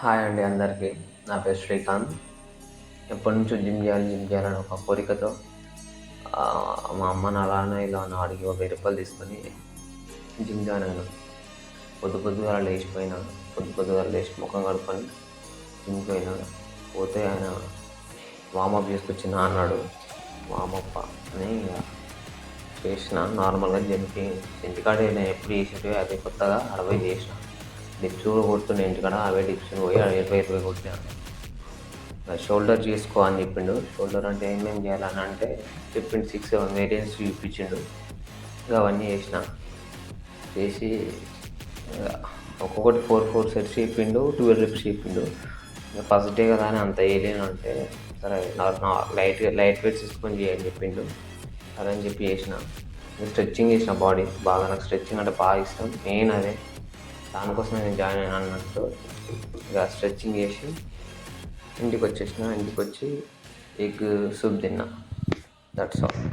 Hi అండి అందరికీ. నా పేరు శ్రీకాంత్. ఎప్పటినుంచో జిమ్ చేయాలని ఒక కోరికతో మా అమ్మ అలానో ఇలానో అడిగి ఒక 1000 తీసుకొని జిమ్ జాయిన్ అయినా. పొద్దుగాల లేచి ముఖం కడుక్కొని జిమ్‌కి పోయినా. పోతే ఆయన వార్మప్ చేసుకొచ్చినా అన్నాడు. వార్మప్ అని చేసిన నార్మల్‌గా జిమ్‌కి ఇంటికాడే నేను ఎప్పుడు చేసేటివే అదే కొత్తగా ఆడ పోయి చేసిన. డిప్స్ కూడా కొడుతుండే ఇంటికాడ. అవే డిప్స్‌ని పోయి 20 కొట్టినా. షోల్డర్ చేసుకో అని చెప్పిండు. షోల్డర్ అంటే ఏమేమి చేయాలని అంటే చెప్పిండు. 6, 7 వేరియంట్స్ చూపించిండు. ఇంకా అవన్నీ చేసి ఒక్కొక్కటి 4 సెట్స్ చెప్పిండు. 12 రిప్స్ చెప్పిండు. ఇంకా ఫస్ట్ డే కదా అని అంత వేయలేను అంటే సరే లైట్ వెయిట్స్ తీసుకొని చేయని చెప్పిండు. సరే అని చెప్పి చేసిన. స్ట్రెచ్చింగ్ చేసిన బాడీ బాగా. నాకు స్ట్రెచ్చింగ్ అంటే బాగా ఇష్టం. మెయిన్ అదే, దానికోసమే నేను జాయిన్ అయినా అన్నట్టు. ఇక స్ట్రెచ్చింగ్ చేసి ఇంటికి వచ్చి ఎగ్ సూప్ తిన్నా. That's all.